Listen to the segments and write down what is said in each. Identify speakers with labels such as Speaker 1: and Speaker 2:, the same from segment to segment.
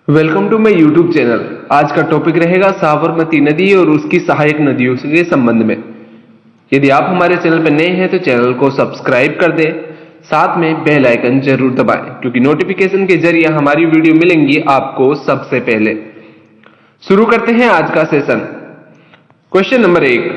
Speaker 1: Welcome to my YouTube channel. आज का topic रहेगा साबरमती नदी और उसकी सहायक नदियों के संबंध में। यदि आप हमारे चैनल पर नए हैं तो चैनल को सब्सक्राइब कर दें, साथ में बेल आइकन जरूर दबाएं क्योंकि नोटिफिकेशन के जरिए हमारी वीडियो मिलेंगी आपको सबसे पहले। शुरू करते हैं आज का सेशन। क्वेश्चन नंबर 1,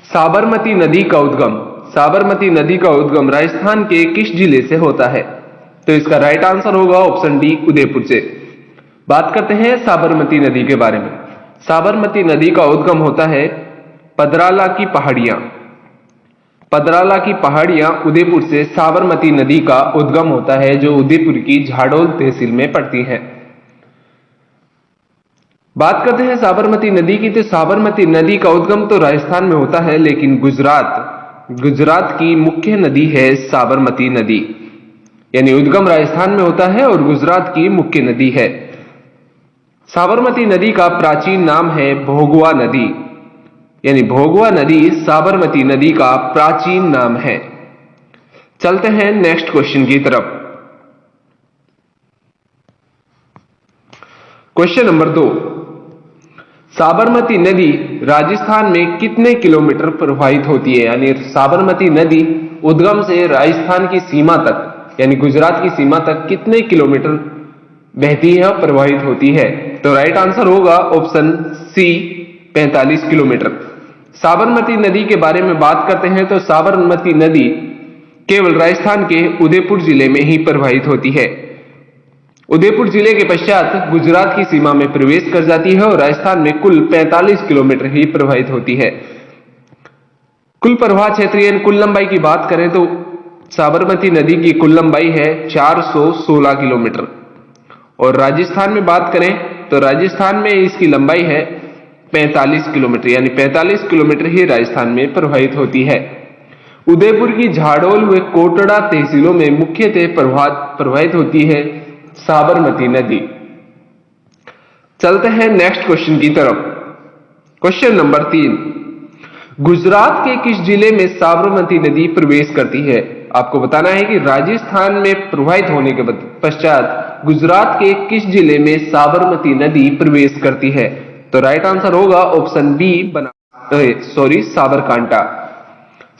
Speaker 1: साबरमती नदी का उद्गम। साबरमती नदी का उद्गम राजस्थान के किस जिले से होता है? तो इसका राइट आंसर होगा ऑप्शन डी, उदयपुर से। बात करते हैं साबरमती नदी के बारे में। साबरमती नदी का उद्गम होता है पदराला की पहाड़ियां। पदराला की पहाड़ियां उदयपुर से साबरमती नदी का उद्गम होता है, जो उदयपुर की झाडोल तहसील में पड़ती है। बात करते हैं साबरमती नदी की, तो साबरमती नदी का उद्गम तो राजस्थान में होता है, लेकिन गुजरात की मुख्य नदी है साबरमती नदी। यानी उद्गम राजस्थान में होता है और गुजरात की मुख्य नदी है। साबरमती नदी का प्राचीन नाम है भोगवा नदी। यानी भोगवा नदी साबरमती नदी का प्राचीन नाम है। चलते हैं नेक्स्ट क्वेश्चन की तरफ। क्वेश्चन नंबर 2, साबरमती नदी राजस्थान में कितने किलोमीटर प्रवाहित होती है? यानी साबरमती नदी उद्गम से राजस्थान की सीमा तक यानी गुजरात की सीमा तक कितने किलोमीटर बहती है और प्रवाहित होती है? तो राइट आंसर होगा ऑप्शन सी, 45 किलोमीटर। साबरमती नदी के बारे में बात करते हैं तो साबरमती नदी केवल राजस्थान के उदयपुर जिले में ही प्रवाहित होती है। उदयपुर जिले के पश्चात गुजरात की सीमा में प्रवेश कर जाती है और राजस्थान में कुल 45 किलोमीटर ही प्रवाहित होती है। कुल प्रवाह क्षेत्र यानी कुल लंबाई की बात करें तो साबरमती नदी की कुल लंबाई है 416 किलोमीटर। और राजस्थान में बात करें तो राजस्थान में इसकी लंबाई है 45 किलोमीटर। यानी 45 किलोमीटर ही राजस्थान में प्रवाहित होती है। उदयपुर की झाडोल व कोटड़ा तहसीलों में मुख्यतः प्रवाहित होती है साबरमती नदी। चलते हैं नेक्स्ट क्वेश्चन की तरफ। क्वेश्चन नंबर 3, गुजरात के किस जिले में साबरमती नदी प्रवेश करती है? आपको बताना है कि राजस्थान में प्रवाहित होने के पश्चात गुजरात के किस जिले में साबरमती नदी प्रवेश करती है? तो राइट आंसर होगा ऑप्शन बी, साबरकांठा।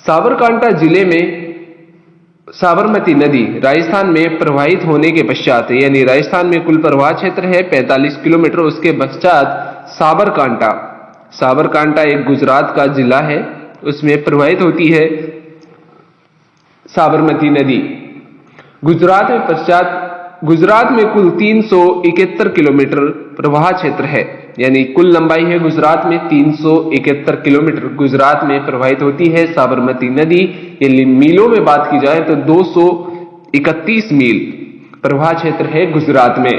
Speaker 1: साबरकांठा जिले में साबरमती नदी राजस्थान में प्रवाहित होने के पश्चात यानी राजस्थान में कुल प्रवाह क्षेत्र है 45 किलोमीटर, उसके पश्चात साबरकांठा एक गुजरात का जिला है, उसमें प्रवाहित होती है साबरमती नदी। गुजरात में कुल 371 किलोमीटर प्रवाह क्षेत्र है। यानी कुल लंबाई है गुजरात में 371 किलोमीटर गुजरात में प्रवाहित होती है साबरमती नदी। यानी मीलों में बात की जाए तो 231 मील प्रवाह क्षेत्र है गुजरात में।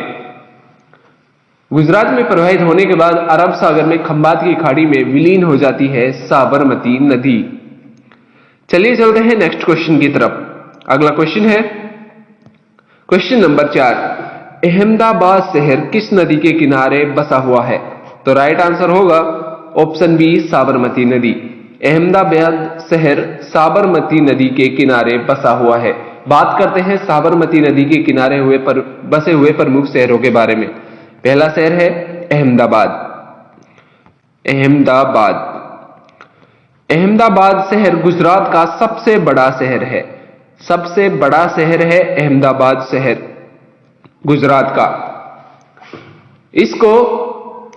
Speaker 1: गुजरात में प्रवाहित होने के बाद अरब सागर में खंबात की खाड़ी में विलीन हो जाती है साबरमती नदी। चलिए चलते हैं नेक्स्ट क्वेश्चन की तरफ। अगला क्वेश्चन है क्वेश्चन नंबर 4, अहमदाबाद शहर किस नदी के किनारे बसा हुआ है? तो राइट आंसर होगा ऑप्शन बी, साबरमती नदी। अहमदाबाद शहर साबरमती नदी के किनारे बसा हुआ है। बात करते हैं साबरमती नदी के किनारे बसे हुए प्रमुख शहरों के बारे में। पहला शहर है अहमदाबाद। अहमदाबाद शहर गुजरात का सबसे बड़ा शहर है। सबसे बड़ा शहर है अहमदाबाद शहर गुजरात का। इसको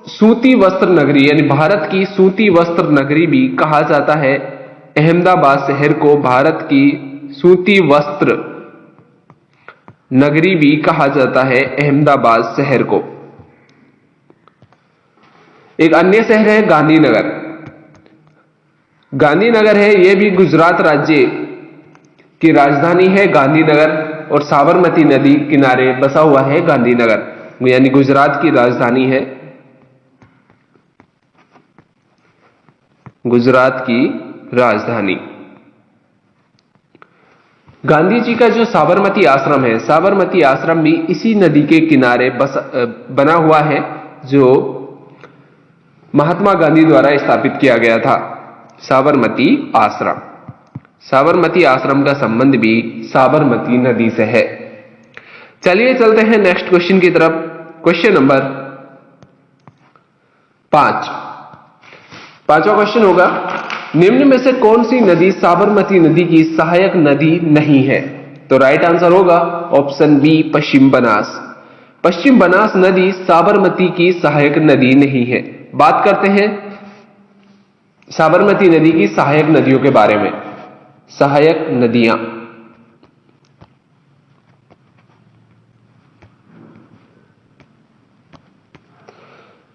Speaker 1: सूती वस्त्र नगरी यानी भारत की सूती वस्त्र नगरी भी कहा जाता है। अहमदाबाद शहर को भारत की सूती वस्त्र नगरी भी कहा जाता है अहमदाबाद शहर को। एक अन्य शहर है गांधीनगर। गांधीनगर है, यह भी गुजरात राज्य की राजधानी है गांधीनगर और साबरमती नदी किनारे बसा हुआ है गांधीनगर। यानी गुजरात की राजधानी है, गुजरात की राजधानी। गांधी जी का जो साबरमती आश्रम है, साबरमती आश्रम भी इसी नदी के किनारे बना हुआ है, जो महात्मा गांधी द्वारा स्थापित किया गया था। साबरमती आश्रम, साबरमती आश्रम का संबंध भी साबरमती नदी से है। चलिए चलते हैं नेक्स्ट क्वेश्चन की तरफ। Question number 5। पांचवा क्वेश्चन होगा, निम्न में से कौन सी नदी साबरमती नदी की सहायक नदी नहीं है? तो राइट आंसर होगा ऑप्शन बी, पश्चिम बनास। पश्चिम बनास नदी साबरमती की सहायक नदी नहीं है। बात करते हैं साबरमती नदी की सहायक नदियों के बारे में। सहायक नदियां,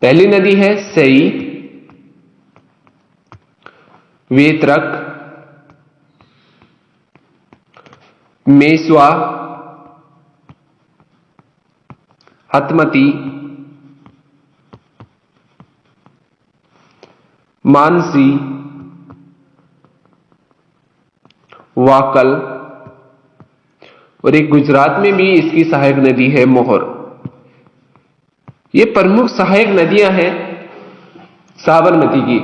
Speaker 1: पहली नदी है सई, वेत्रक, मेस्वा, हतमती, मानसी, वाकल, और एक गुजरात में भी इसकी सहायक नदी है मोहर। ये प्रमुख सहायक नदियां हैं साबरमती की।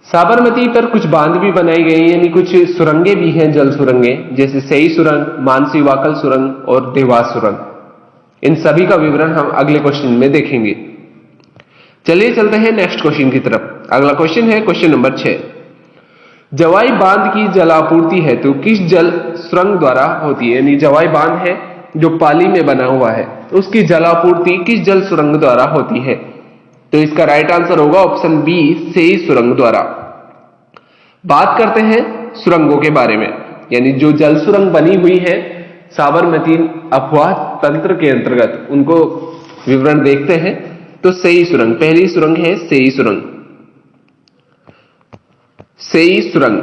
Speaker 1: साबरमती पर कुछ बांध भी बनाई गई, यानी कुछ सुरंगें भी हैं, जल सुरंगें, जैसे सई सुरंग, मानसी वाकल सुरंग और देवास सुरंग। इन सभी का विवरण हम अगले क्वेश्चन में देखेंगे। चलिए चलते हैं नेक्स्ट क्वेश्चन की तरफ। अगला क्वेश्चन है क्वेश्चन नंबर 6। जवाई बांध की जलापूर्ति हेतु किस जल सुरंग द्वारा होती है? यानी जवाई बांध है जो पाली में बना हुआ है, उसकी जलापूर्ति किस जल सुरंग द्वारा होती है? तो इसका राइट आंसर होगा ऑप्शन बी, सेई सुरंग द्वारा। बात करते हैं सुरंगों के बारे में, यानी जो जल सुरंग बनी हुई है साबरमती अफवाह तंत्र के अंतर्गत, उनको विवरण देखते हैं। तो सेई सुरंग, पहली सुरंग है सेई सुरंग। सेई सुरंग,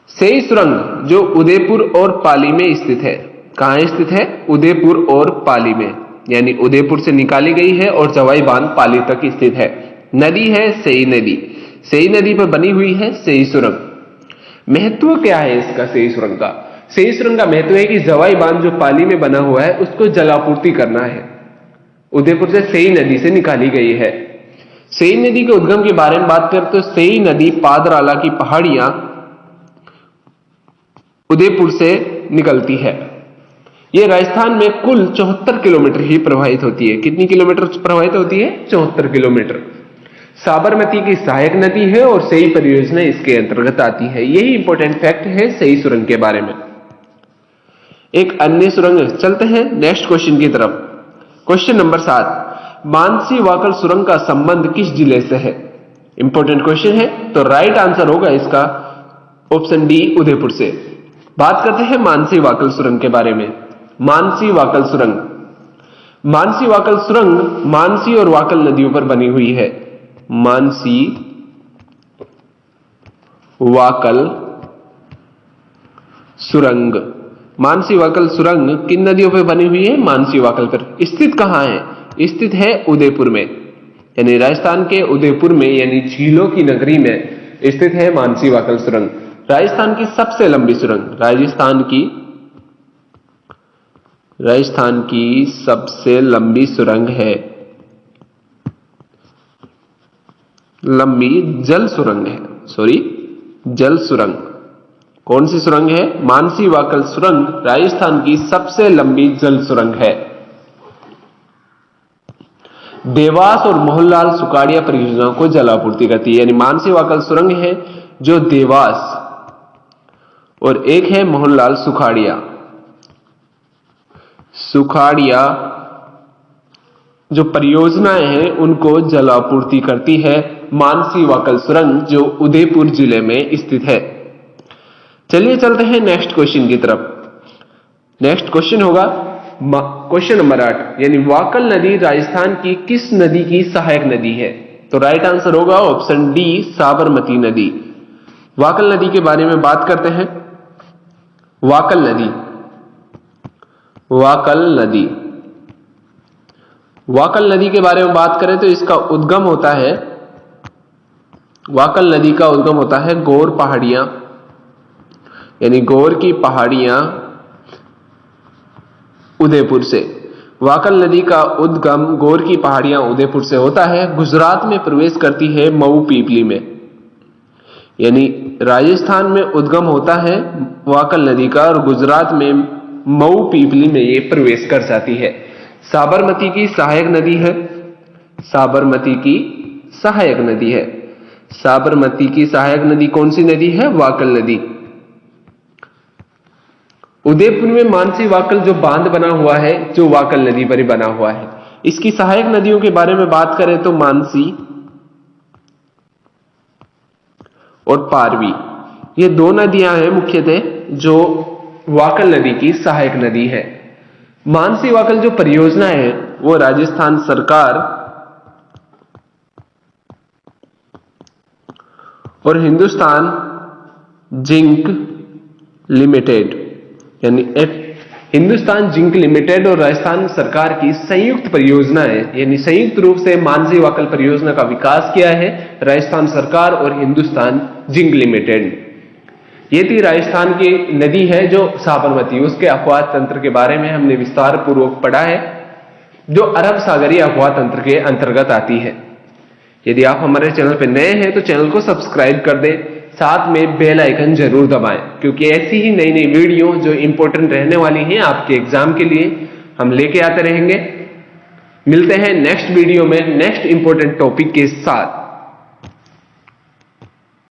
Speaker 1: सेई सुरंग जो उदयपुर और पाली में स्थित है। कहां स्थित है? उदयपुर और पाली में, यानी उदयपुर से निकाली गई है और जवाई बांध पाली तक स्थित है। नदी है सेई नदी। सेई नदी पर बनी हुई है सेई सुरंग। महत्व क्या है इसका सेई सुरंग का? सेई सुरंग का महत्व है कि जवाई बांध जो पाली में बना हुआ है उसको जलापूर्ति करना है। उदयपुर से सेई नदी से निकाली गई है। सेई नदी के उद्गम के बारे में बात करें तो सेई नदी पादराला की पहाड़ियां उदयपुर से निकलती है। यह राजस्थान में कुल 74 किलोमीटर ही प्रवाहित होती है। कितनी किलोमीटर प्रवाहित होती है? 74 किलोमीटर। साबरमती की सहायक नदी है और सेई परियोजना इसके अंतर्गत आती है। यही इंपॉर्टेंट फैक्ट है सेई सुरंग के बारे में। एक अन्य सुरंग, चलते हैं नेक्स्ट क्वेश्चन की तरफ। Question number 7। मानसी वाकल सुरंग का संबंध किस जिले से है? इंपॉर्टेंट क्वेश्चन है, तो राइट आंसर होगा इसका ऑप्शन डी, उदयपुर से। बात करते हैं मानसी वाकल सुरंग के बारे में। मानसी वाकल सुरंग, मानसी वाकल सुरंग मानसी और वाकल नदियों पर बनी हुई है। मानसी वाकल सुरंग, मानसी वाकल सुरंग किन नदियों पर बनी हुई है? मानसी वाकल पर। स्थित कहां है? स्थित है उदयपुर में, यानी राजस्थान के उदयपुर में, यानी झीलों की नगरी में स्थित है मानसी वाकल सुरंग। राजस्थान की सबसे लंबी सुरंग, राजस्थान की सबसे लंबी सुरंग है, लंबी जल सुरंग है, जल सुरंग। कौन सी सुरंग है? मानसी वाकल सुरंग राजस्थान की सबसे लंबी जल सुरंग है। देवास और मोहनलाल सुखाड़िया परियोजनाओं को जलापूर्ति करती है, यानी मानसी वाकल सुरंग है जो देवास और एक है मोहनलाल सुखाड़िया जो परियोजनाएं हैं उनको जलापूर्ति करती है मानसी वाकल सुरंग जो उदयपुर जिले में स्थित है। चलिए चलते हैं नेक्स्ट क्वेश्चन की तरफ। नेक्स्ट क्वेश्चन होगा क्वेश्चन नंबर 8, यानी वाकल नदी राजस्थान की किस नदी की सहायक नदी है? तो राइट आंसर होगा ऑप्शन डी, साबरमती नदी। वाकल नदी के बारे में बात करते हैं। वाकल नदी, वाकल नदी के बारे में बात करें तो इसका उद्गम होता है, वाकल नदी का उद्गम होता है गौर पहाड़ियां, यानी गौर की पहाड़ियां उदयपुर से। वाकल नदी का उद्गम गौर की पहाड़ियां उदयपुर से होता है, गुजरात में प्रवेश करती है मऊ पीपली में। यानी राजस्थान में उद्गम होता है वाकल नदी का और गुजरात में मऊ पीपली में ये प्रवेश कर जाती है। साबरमती की सहायक नदी है, साबरमती की सहायक नदी है। साबरमती की सहायक नदी कौन सी नदी है? वाकल नदी। उदयपुर में मानसी वाकल जो बांध बना हुआ है, जो वाकल नदी पर बना हुआ है। इसकी सहायक नदियों के बारे में बात करें तो मानसी और पारवी, ये दो नदियां हैं मुख्यतः जो वाकल नदी की सहायक नदी है। मानसी वाकल जो परियोजना है वो राजस्थान सरकार और हिंदुस्तान जिंक लिमिटेड यानी हिंदुस्तान जिंक लिमिटेड और राजस्थान सरकार की संयुक्त परियोजना है, यानी संयुक्त रूप से मानसी वाकल परियोजना का विकास किया है राजस्थान सरकार और हिंदुस्तान जिंक लिमिटेड। ये थी राजस्थान की नदी है जो साबरमती, उसके अपवाह तंत्र के बारे में हमने विस्तार पूर्वक पढ़ा है, जो अरब सागरीय अपवाह तंत्र के अंतर्गत आती है। यदि आप हमारे चैनल पर नए हैं तो चैनल को सब्सक्राइब कर दें, साथ में बेल आइकन जरूर दबाएं, क्योंकि ऐसी ही नई नई वीडियो जो इंपॉर्टेंट रहने वाली हैं आपके एग्जाम के लिए हम लेके आते रहेंगे। मिलते हैं नेक्स्ट वीडियो में नेक्स्ट इंपॉर्टेंट टॉपिक के साथ।